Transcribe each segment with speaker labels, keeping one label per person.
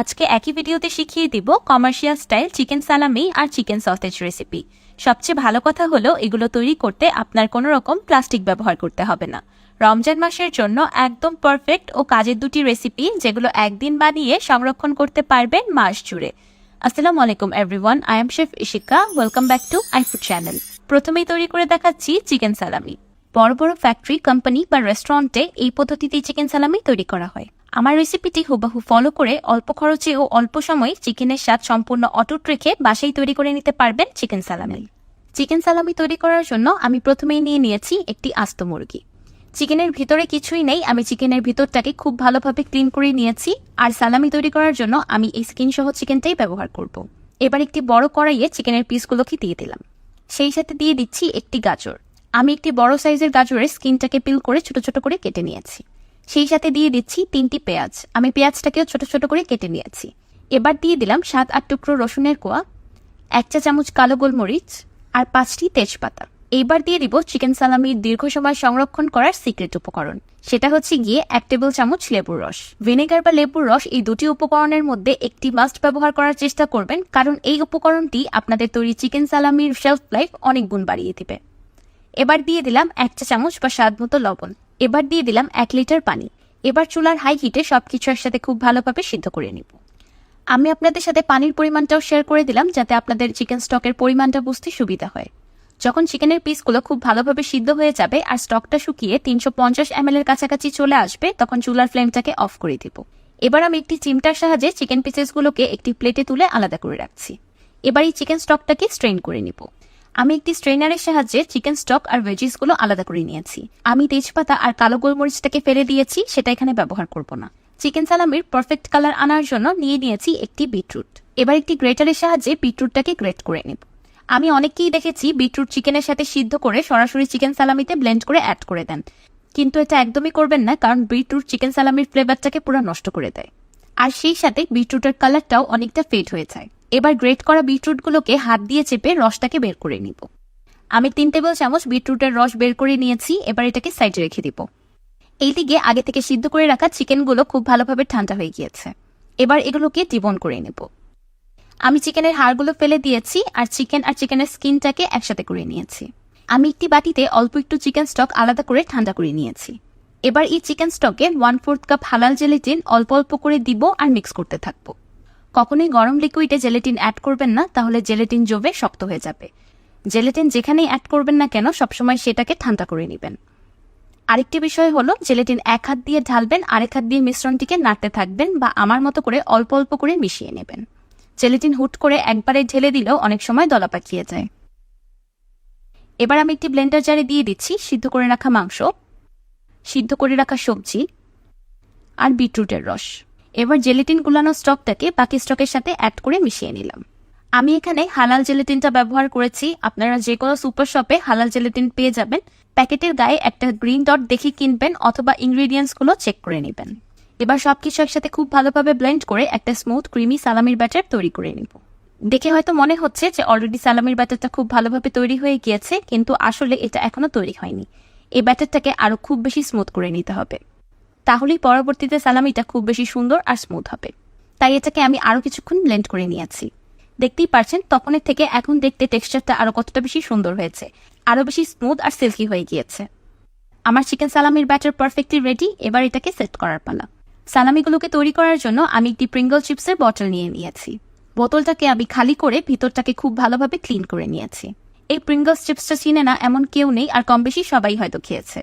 Speaker 1: আজকে একই ভিডিওতে শিখিয়ে দিব কমার্শিয়াল স্টাইল চিকেন সালামি আর চিকেন সসেজ রেসিপি। সবচেয়ে ভালো কথা হলো এগুলো তৈরি করতে আপনার কোনো রকম প্লাস্টিক ব্যবহার করতে হবে না। রমজান মাসের জন্য একদম পারফেক্ট ও কাজের দুটি রেসিপি, যেগুলো একদিন বানিয়ে সংরক্ষণ করতে পারবেন মাস জুড়ে। আসসালামু আলাইকুম everyone, I am chef Ishika. Welcome back to আইফুড channel. প্রথমেই তৈরি করে দেখাচ্ছি চিকেন সালামি। বড় বড় ফ্যাক্টরি, কোম্পানি বা রেস্টুরেন্টে এই পদ্ধতিতেই চিকেন সালামি তৈরি করা হয়। আমার রেসিপিটি হুবহু ফলো করে অল্প খরচে ও অল্প সময়ে চিকেনের স্বাদ সম্পূর্ণ অটুট রেখে বাসায় তৈরি করে নিতে পারবেন চিকেন সালামি। চিকেন সালামি তৈরি করার জন্য আমি প্রথমেই নিয়ে নিয়েছি একটি আস্ত মুরগি। চিকেনের ভিতরে কিছুই নেই, আমি চিকেনের ভিতরটাকে খুব ভালোভাবে ক্লিন করে নিয়েছি। আর সালামি তৈরি করার জন্য আমি এই স্কিন সহ চিকেনটাই ব্যবহার করব। এবার একটি বড় কড়াইয়ে চিকেনের পিসগুলোকে দিয়ে দিলাম। সেই সাথে দিয়ে দিচ্ছি একটি গাজর। আমি একটি বড় সাইজের গাজরের স্কিনটাকে পিল করে ছোট ছোট করে কেটে নিয়েছি। সেই সাথে দিয়ে দিচ্ছি 3টি পেঁয়াজ। আমি পেঁয়াজটাকেও ছোট ছোট করে কেটে নিয়েছি। এবার দিয়ে দিলাম 7-8 টুকরো রসুনের কোয়া, 1 চা চামচ কালো গোলমরিচ আর 5টি তেজপাতা। এইবার দিয়ে দিব চিকেন সালামির দীর্ঘ সময় সংরক্ষণ করার সিক্রেট উপকরণ। সেটা হচ্ছে গিয়ে 1 টেবিল চামচ লেবুর রস। ভিনেগার বা লেবুর রস, এই দুটি উপকরণের মধ্যে একটি মাস্ট ব্যবহার করার চেষ্টা করবেন, কারণ এই উপকরণটি আপনাদের তৈরি চিকেন সালামির শেলফ লাইফ অনেক গুণ বাড়িয়ে দিবে। এবার দিয়ে দিলাম 1 চা চামচ বা স্বাদ মতো লবণ। এবার দিয়ে দিলাম 1 লিটার পানি। এবার চুলার হাই হিটে সবকিছু একসাথে খুব ভালোভাবে সিদ্ধ করে নিব। আমি আপনাদের সাথে পানির পরিমাণটাও শেয়ার করে দিলাম, যাতে আপনাদের চিকেন স্টকের পরিমাণটা বুঝতে সুবিধা হয়। যখন চিকেনের পিসগুলো খুব ভালোভাবে সিদ্ধ হয়ে যাবে আর স্টকটা শুকিয়ে 350 ml এর কাছাকাছি চলে আসবে, তখন চুলার ফ্লেমটাকে অফ করে দিব। এবার আমি একটি চিমটার সাহায্যে চিকেন পিসেসগুলোকে একটি প্লেটে তুলে আলাদা করে রাখছি। এবার এই চিকেন স্টকটাকে স্ট্রেইন করে নিব। আমি একটি স্ট্রেনারের সাহায্যে চিকেন স্টক আর ভেজিসগুলো আলাদা করে নিয়েছি। আমি তেজপাতা আর কালো গোলমরিচটাকে ফেলে দিয়েছি, সেটা এখানে ব্যবহার করব না। চিকেন সালামির পারফেক্ট কালার আনার জন্য নিয়ে নিয়েছি একটি বিটরুট। এবার একটি গ্রেটারের সাহায্যে বিটরুটটাকে গ্রেট করে নেব। আমি অনেককেই দেখেছি বিটরুট চিকেনের সাথে সিদ্ধ করে সরাসরি চিকেন সালামিতে ব্লেন্ড করে অ্যাড করে দেন, কিন্তু এটা একদমই করবেন না, কারণ বিটরুট চিকেন সালামির ফ্লেভারটাকে পুরো নষ্ট করে দেয়। আর সেই সাথে বিটরুটের কালারটাও অনেকটা ফেড হয়ে যায়। এবার গ্রেট করা বিটরুটগুলোকে হাত দিয়ে চেপে রসটাকে বের করে নিব। আমি 3 টেবিল চামচ বিটরুটের রস বের করে নিয়েছি। এবার এটাকে সাইডে রেখে দিব। এইদিকে আগে থেকে সিদ্ধ করে রাখা চিকেনগুলো খুব ভালোভাবে ঠান্ডা হয়ে গিয়েছে। এবার এগুলোকে ডিবোন করে নেব। আমি চিকেনের হাড়গুলো ফেলে দিয়েছি আর চিকেনের স্কিনটাকে একসাথে করে নিয়েছি। আমি একটি বাটিতে অল্প একটু চিকেন স্টক আলাদা করে ঠান্ডা করে নিয়েছি। এবার এই চিকেন স্টকে 1/4 কাপ হালাল জেলেটিন অল্প অল্প করে দিব আর মিক্স করতে থাকবো। কখনোই গরম লিকুইডে জেলেটিন অ্যাড করবেন না, তাহলে জেলেটিন জমে শক্ত হয়ে যাবে। জেলেটিন যেখানেই অ্যাড করবেন না কেন, সবসময় সেটাকে ঠান্ডা করে নেবেন। আরেকটি বিষয় হলো, জেলেটিন এক হাত দিয়ে ঢালবেন, আরেক হাত দিয়ে মিশ্রণটিকে নাড়তে থাকবেন বা আমার মতো করে অল্প অল্প করে মিশিয়ে নেবেন। জেলেটিন হুট করে একবারে ঢেলে দিলেও অনেক সময় দলা পাকিয়ে যায়। এবার আমি একটি ব্লেন্ডার জারে দিয়ে দিচ্ছি সিদ্ধ করে রাখা মাংস, সিদ্ধ করে রাখা সবজি আর বিটরুটের রস। এবার জেলেটিন গুলানো স্টকটাকে বাকি স্টকের সাথে অ্যাড করে মিশিয়ে নিলাম। আমি এখানে হালাল জেলেটিনটা ব্যবহার করেছি। আপনারা যে কোনো সুপার শপে হালাল জেলেটিন পেয়ে যাবেন। প্যাকেটের গায়ে একটা গ্রিন ডট দেখে কিনবেন, অথবা ইনগ্রিডিয়েন্টস গুলো চেক করে নেবেন। এবার সবকিছু একসাথে খুব ভালোভাবে ব্লেন্ড করে একটা স্মুথ ক্রিমি সালামির ব্যাটার তৈরি করে নিব। দেখে হয়তো মনে হচ্ছে যে অলরেডি সালামির ব্যাটারটা খুব ভালোভাবে তৈরি হয়ে গিয়েছে, কিন্তু আসলে এটা এখনো তৈরি হয়নি। এই ব্যাটারটাকে আরো খুব বেশি স্মুথ করে নিতে হবে, তাহলেই পরবর্তীতে সালামিটা খুব বেশি সুন্দর আর স্মুথ হবে। তাই এটাকে আমি আরো কিছুক্ষণ ব্লেন্ড করে নিয়েছি। দেখতেই পারছেন তখনের থেকে এখন দেখতে টেক্সচারটা আরো কতটা বেশি সুন্দর হয়েছে, আরো বেশি স্মুথ আর সিল্কি হয়ে গিয়েছে। আমার চিকেন সালামির ব্যাটার পারফেক্টলি রেডি। এবার এটাকে সেট করার পালা। সালামিগুলোকে তৈরি করার জন্য আমি একটি প্রিঙ্গল চিপসের বটল নিয়ে নিয়েছি। বোতলটাকে আমি খালি করে ভিতরটাকে খুব ভালোভাবে ক্লিন করে নিয়েছি। এই প্রিঙ্গলস চিপসটা চিনে না এমন কেউ নেই, আর কম বেশি সবাই হয়তো খেয়েছে।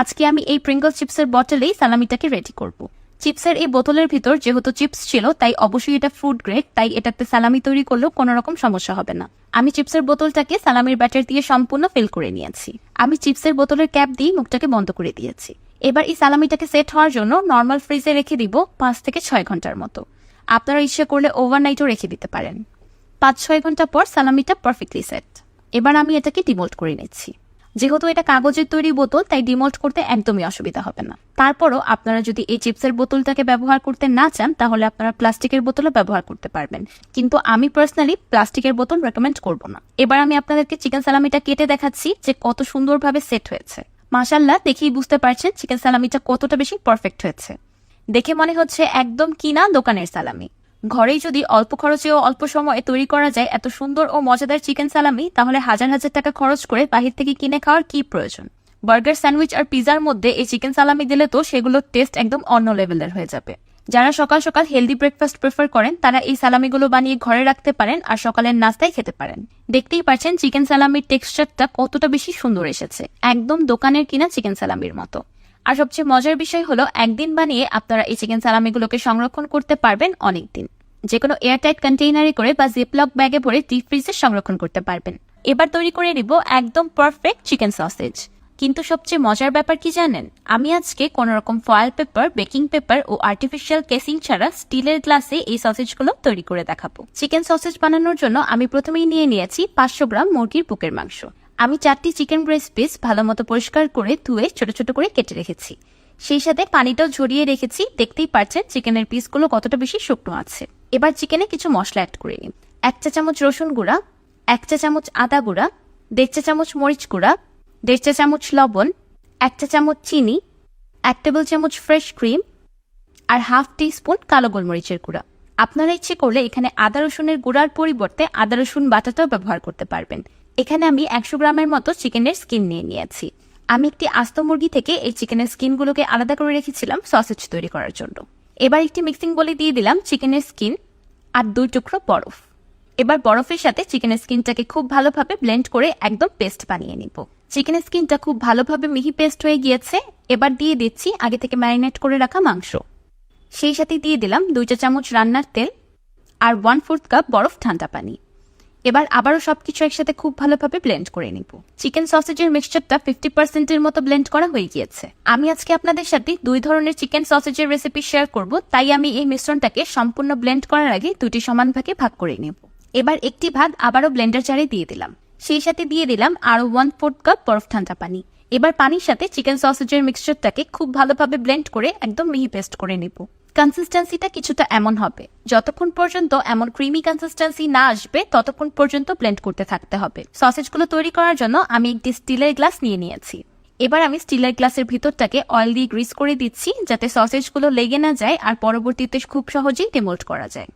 Speaker 1: আজকে আমি এই প্রিঙ্গল চিপসের বটলেই সালামিটাকে রেডি করব। চিপসের এই বোতলের ভিতর যেহেতু চিপস ছিল, তাই অবশ্যই এটা ফুড গ্রেড, তাই এটাতে সালামি তৈরি করলেও কোনো রকম সমস্যা হবে না। আমি চিপসের বোতলটাকে সালামির ব্যাটার দিয়ে সম্পূর্ণ ফিল করে নিয়েছি। আমি চিপসের বোতলের ক্যাপ দিয়ে মুখটাকে বন্ধ করে দিয়েছি। এবার এই সালামিটাকে সেট হওয়ার জন্য নর্মাল ফ্রিজে রেখে দিব 5 থেকে 6 ঘন্টার মতো। আপনারা ইচ্ছে করলে ওভারনাইটও রেখে দিতে পারেন। 5-6 ঘন্টা পর সালামিটা পারফেক্টলি সেট। এবার আমি এটাকে ডিমোল্ড করে নিচ্ছি। যেহেতু এটা কাগজের তৈরি বোতল, তাই ডিমোল্ড করতে একদমই অসুবিধা হবে না। তারপরও আপনারা যদি এই চিপসের বোতলটাকে ব্যবহার করতে না চান, তাহলে আপনারা প্লাস্টিকের বোতলও ব্যবহার করতে পারবেন, কিন্তু আমি পার্সোনালি প্লাস্টিকের বোতল রেকমেন্ড করব না। এবার আমি আপনাদেরকে চিকেন সালামিটা কেটে দেখাচ্ছি যে কত সুন্দরভাবে সেট হয়েছে। মাশাআল্লাহ, দেখেই বুঝতে পারছেন চিকেন সালামিটা কতটা বেশি পারফেক্ট হয়েছে। দেখে মনে হচ্ছে একদম কিনা দোকানের সালামি। ঘরেই যদি অল্প খরচে ও অল্প সময়ে তৈরি করা যায় এত সুন্দর ও মজাদার চিকেন সালামি, তাহলে হাজার হাজার টাকা খরচ করে বাহির থেকে কিনে খাওয়ার কি প্রয়োজন। বার্গার, স্যান্ডউইচ আর পিজার মধ্যে এই চিকেন সালামি দিলে তো সেগুলোর টেস্ট একদম অন্য লেভেলের হয়ে যাবে। যারা সকাল সকাল হেলদি ব্রেকফাস্ট প্রেফার করেন তারা এই সালামিগুলো বানিয়ে ঘরে রাখতে পারেন আর সকালের নাস্তায় খেতে পারেন। দেখতেই পাচ্ছেন চিকেন সালামির টেক্সচারটা কতটা বেশি সুন্দর এসেছে, একদম দোকানের কিনা চিকেন সালামির মতো। আর সবচেয়ে মজার বিষয় হলো একদিন বানিয়ে আপনারা এই চিকেন সালামিগুলোকে সংরক্ষণ করতে পারবেন অনেকদিন। যে কোনো এয়ারটাইট কন্টেইনারে করে বা জিপলক ব্যাগে ভরে ডিপ ফ্রিজে সংরক্ষণ করতে পারবেন। এবার তৈরি করে নিব একদম পারফেক্ট চিকেন সসেজ। কিন্তু সবচেয়ে মজার ব্যাপার কি জানেন, আমি আজকে কোনো রকম ফয়েল পেপার, বেকিং পেপার ও আর্টিফিশিয়াল কেসিং ছাড়া স্টিলের গ্লাসে এই সসেজগুলো তৈরি করে দেখাবো। চিকেন সসেজ বানানোর জন্য আমি প্রথমেই নিয়ে নিয়েছি 500 গ্রাম মুরগির বুকের মাংস। আমি 4টি চিকেন ব্রেস্ট পিস ভালো মতো পরিষ্কার করে ধুয়ে ছোট ছোট করে কেটে রেখেছি। সেই সাথে পানিটাও ঝরিয়ে রেখেছি। দেখতেই পাচ্ছেন চিকেনের পিসগুলো কতটা বেশি শুকনো আছে। এবার চিকেনে কিছু মশলা অ্যাড করে নিন। 1 চা চামচ রসুন গুঁড়া, 1 চা চামচ আদা গুঁড়া, 1.5 চা চামচ মরিচ গুঁড়া, 1.5 চা চামচ লবণ, 1 চা চামচ চিনি, 1 টেবিল চামচ ফ্রেশ ক্রিম আর হাফ টিস্পুন কালো গোলমরিচের গুঁড়া। আপনারা ইচ্ছে করলে এখানে আদা রসুনের গুঁড়ার পরিবর্তে আদা রসুন বাটাটাও ব্যবহার করতে পারবেন। এখানে আমি 100 গ্রামের মতো চিকেনের স্কিন নিয়ে নিয়েছি। আমি একটি আস্ত মুরগি থেকে এই চিকেনের স্কিনগুলোকে আলাদা করে রেখেছিলাম সসেজ তৈরি করার জন্য। এবার একটি মিক্সিং বলে দিয়ে দিলাম চিকেনের স্কিন আর 2 টুকরো বরফ। এবার বরফের সাথে চিকেনের স্কিনটাকে খুব ভালোভাবে ব্লেন্ড করে একদম পেস্ট বানিয়ে নিব। চিকেনের স্কিনটা খুব ভালোভাবে মিহি পেস্ট হয়ে গিয়েছে। এবার দিয়ে দিচ্ছি আগে থেকে ম্যারিনেট করে রাখা মাংস। সেই সাথে দিয়ে দিলাম 2 চা চামচ রান্নার তেল আর 1/4 কাপ বরফ ঠান্ডা পানি। এবার আবারও সবকিছু একসাথে খুব ভালোভাবে ব্লেন্ড করে নিব। চিকেন সসেজের মিক্সচারটা 50%-এর মতো ব্লেন্ড করা হয়ে গিয়েছে। আমি আজকে আপনাদের সাথে 2 ধরনের চিকেন সসেজের রেসিপি শেয়ার করব, তাই আমি এই মিশ্রণটাকে সম্পূর্ণ ব্লেন্ড করার আগে 2টি সমান ভাগে ভাগ করে নেব। এবার একটি ভাগ আবারও ব্লেন্ডার জারে দিয়ে দিলাম। সেই সাথে দিয়ে দিলাম আরো 1/4 কাপ বরফ ঠান্ডা পানি। এবার পানির সাথে চিকেন সসেজের মিক্সচারটাকে খুব ভালোভাবে ব্লেন্ড করে একদম মিহি পেস্ট করে নেব। কনসিস্টেন্সিটা কিছুটা এমন হবে, যতক্ষণ পর্যন্ত এমন ক্রিমি কনসিস্টেন্সি না আসবে ততক্ষণ পর্যন্ত ব্লেন্ড করতে থাকতে হবে। সসেজগুলো তৈরি করার জন্য আমি একটি স্টিলের গ্লাস নিয়ে নিয়েছি। এবার আমি স্টিলের গ্লাসের ভিতরটাকে অয়েল দিয়ে গ্রিস করে দিচ্ছি, যাতে সসেজগুলো লেগে না যায় আর পরবর্তীতে খুব সহজেই ডিমোল্ড করা যায়।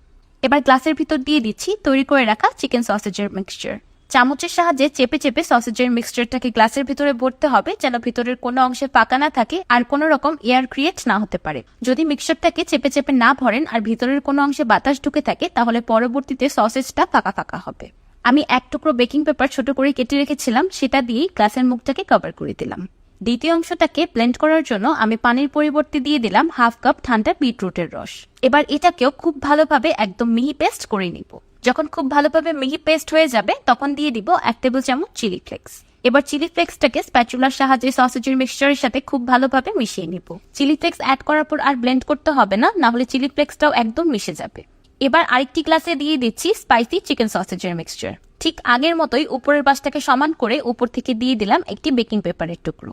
Speaker 1: এবার গ্লাসের ভিতর দিয়ে দিচ্ছি তৈরি করে রাখা চিকেন সসেজের মিক্সচার। চামচের সাহায্যে চেপে চেপে সসেজের মিক্সচারটাকে গ্লাসের ভিতরে ভরতে হবে, যেন ভিতরের কোনো অংশে ফাঁকা না থাকে আর কোনো রকম এয়ার ক্রিয়েট না হতে পারে। যদি মিক্সচারটাকে চেপে চেপে না ভরেন আর ভিতরের কোনো অংশে বাতাস ঢুকে থাকে, তাহলে পরবর্তীতে সসেজটা ফাঁকা ফাঁকা হবে। আমি 1 টুকরো বেকিং পেপার ছোট করে কেটে রেখেছিলাম, সেটা দিয়েই গ্লাসের মুখটাকে কভার করে দিলাম। দ্বিতীয় অংশটাকে ব্লেন্ড করার জন্য আমি পানির পরিবর্তে দিয়ে দিলাম 1/2 কাপ ঠান্ডা বিটরুটের রস। এবার এটাকেও খুব ভালোভাবে একদম মিহি পেস্ট করে নিব। যখন খুব ভালোভাবে মিহি পেস্ট হয়ে যাবে তখন দিয়ে দিব 1 টেবিল চামচ চিলি ফ্লেক্স। এবার চিলি ফ্লেক্সটাকে স্প্যাচুলার সাহায্যে সসেজের মিক্সচারের সাথে খুব ভালোভাবে মিশিয়ে নিব। চিলি ফ্লেক্স অ্যাড করার পর আর ব্লেন্ড করতে হবে না, না হলে চিলি ফ্লেক্সটাও একদম মিশে যাবে। এবার আরেকটি গ্লাসে দিয়ে দিচ্ছি স্পাইসি চিকেন সসেজের মিক্সচার। ঠিক আগের মতোই উপরের পাশটাকে সমান করে উপর থেকে দিয়ে দিলাম একটি বেকিং পেপারের টুকরো।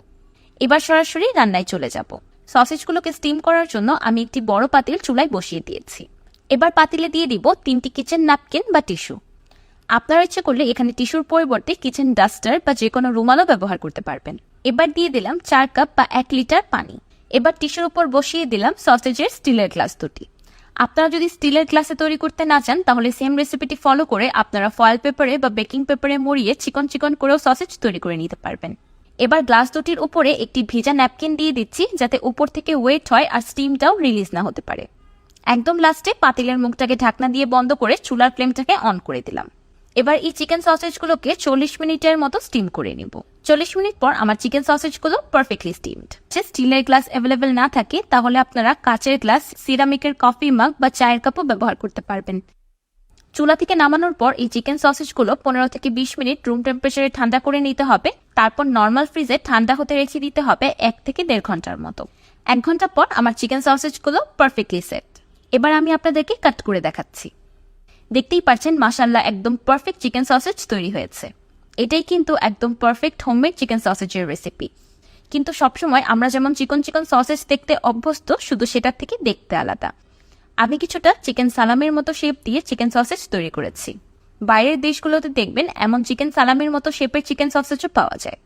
Speaker 1: এবার সরাসরি রান্নায় চলে যাব। সসেজগুলোকে স্টিম করার জন্য আমি একটি বড় পাতিল চুলায় বসিয়ে দিয়েছি। এবার পাতিলে দিয়ে দিব 3টি কিচেন ন্যাপকিন বা টিস্যু। আপনারা ইচ্ছে করলে এখানে টিস্যুর পরিবর্তে কিচেন ডাস্টার বা যে কোনো রুমালও ব্যবহার করতে পারবেন। এবার দিয়ে দিলাম 4 কাপ বা 1 লিটার পানি। এবার টিস্যুর উপর বসিয়ে দিলাম সসেজের স্টিলের গ্লাস দুটি। আপনারা যদি স্টিলের গ্লাসে তৈরি করতে না চান, তাহলে সেম রেসিপিটি ফলো করে আপনারা ফয়েল পেপারে বা বেকিং পেপারে মুড়িয়ে চিকন চিকন করেও সসেজ তৈরি করে নিতে পারবেন। এবার গ্লাস দুটির উপরে একটি ভেজা ন্যাপকিন দিয়ে দিচ্ছি, যাতে উপর থেকে ওয়েট হয় আর স্টিমটাও রিলিজ না হতে পারে। একদম লাস্টে পাতিলের মুখটাকে ঢাকনা দিয়ে বন্ধ করে চুলার ফ্লেমটাকে অন করে দিলাম। এবার এই চিকেন সসেজগুলোকে 40 মিনিটের মতো স্টিম করে নিব। 40 মিনিট পর আমার চিকেন সসেজগুলো পারফেক্টলি স্টিমড। স্টিলের গ্লাস অ্যাভেলেবেল না থাকে তাহলে আপনারা কাচের গ্লাস, সিরামিকের কফি মাগ বা চায়ের কাপও ব্যবহার করতে পারবেন। চুলা থেকে নামানোর পর এই চিকেন সসেজগুলো 15 থেকে 20 মিনিট রুম টেম্পারেচারে ঠান্ডা করে নিতে হবে। তারপর নর্মাল ফ্রিজে ঠান্ডা হতে রেখে দিতে হবে 1 থেকে 1.5 ঘন্টার মতো। 1 ঘন্টা পর আমার চিকেন সসেজগুলো পারফেক্টলি সেট। এবার আমি আপনাদেরকে কাট করে দেখাচ্ছি। দেখতেই পাচ্ছেন মাশাআল্লাহ একদম পারফেক্ট চিকেন সসেজ তৈরি হয়েছে। এটাই কিন্তু একদম পারফেক্ট হোমমেড চিকেন সসেজের রেসিপি। কিন্তু সবসময় আমরা যেমন চিকন চিকন সসেজ দেখতে অভ্যস্ত, শুধু সেটার থেকে দেখতে আলাদা। আমি কিছুটা চিকেন সালামির মতো শেপ দিয়ে চিকেন সসেজ তৈরি করেছি। বাইরের দেশগুলোতে দেখবেন এমন চিকেন সালামির মতো শেপের চিকেন সসেজও পাওয়া যায়।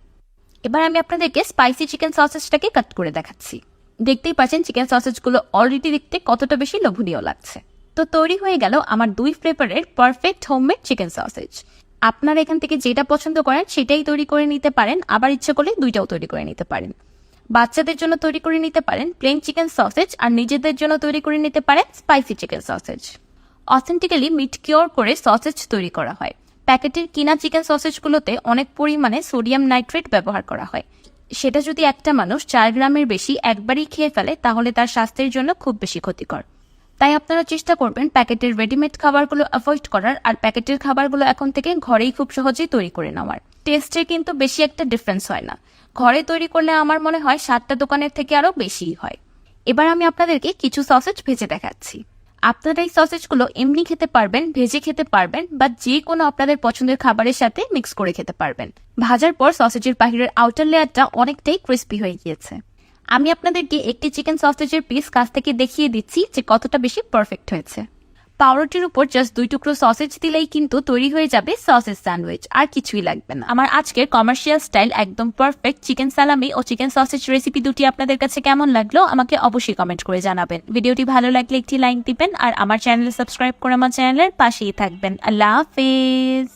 Speaker 1: এবার আমি আপনাদেরকে স্পাইসি চিকেন সসেজটাকে কাট করে দেখাচ্ছি। দেখতেই পাচ্ছেন চিকেন সসেজগুলো অলরেডি দেখতে কতটা বেশি লোভনীয় লাগছে। তো তৈরি হয়ে গেল আমার 2 ফ্লেভারের পারফেক্ট হোমমেড চিকেন সসেজ। আপনারা এখান থেকে যেটা পছন্দ করেন সেটাই তৈরি করে নিতে পারেন, আবার ইচ্ছে করলে দুইটাও তৈরি করে নিতে পারেন। বাচ্চাদের জন্য তৈরি করে নিতে পারেন প্লেন চিকেন সসেজ, আর নিজেদের জন্য তৈরি করে নিতে পারেন spicy chicken sausage. Authentically meat cure করে সসেজ তৈরি করা হয়। প্যাকেটের কিনা চিকেন সসেজগুলোতে অনেক পরিমাণে সোডিয়াম নাইট্রেট ব্যবহার করা হয়। সেটা যদি একটা মানুষ 4 গ্রামের বেশি একবারই খেয়ে ফেলে তাহলে তার স্বাস্থ্যের জন্য খুব বেশি ক্ষতিকর। তাই আপনারা চেষ্টা করবেন প্যাকেটের রেডিমেড খাবারগুলো অ্যাভয়েড করার, আর প্যাকেটের খাবারগুলো এখন থেকে ঘরেই খুব সহজেই তৈরি করে নেওয়ার। টেস্টের কিন্তু বেশি একটা ডিফারেন্স হয় না। ঘরে তৈরি করলে আমার মনে হয় 7টা দোকানের থেকে আরো বেশিই হয়। এবার আমি আপনাদেরকে কিছু সসেজ ভেজে দেখাচ্ছি। আপনারা এই সসেজগুলো এমনি খেতে পারবেন, ভেজে খেতে পারবেন, বা যে কোনো আপনাদের পছন্দের খাবারের সাথে মিক্স করে খেতে পারবেন। ভাজার পর সসেজের বাহিরের আউটার লেয়ারটা অনেকটাই ক্রিস্পি হয়ে গিয়েছে। আমি আপনাদেরকে একটি চিকেন সসেজের পিস কাছ থেকে দেখিয়ে দিচ্ছি যে কতটা বেশি পারফেক্ট হয়েছে। পাউরুটির উপর জাস্ট 2 টুকরো সসেজ দিলেই কিন্তু তৈরি হয়ে যাবে সসেজ স্যান্ডউইচ, আর কিছুই লাগবে না। আমার আজকের কমার্শিয়াল স্টাইল একদম পারফেক্ট চিকেন সালামি ও চিকেন সসেজ রেসিপি দুটি আপনাদের কাছে কেমন লাগলো আমাকে অবশ্যই কমেন্ট করে জানাবেন। ভিডিওটি ভালো লাগলে একটি লাইক দিবেন, আর আমার চ্যানেল সাবস্ক্রাইব করে আমার চ্যানেলের পাশেই থাকবেন। আল্লাহ হাফেজ।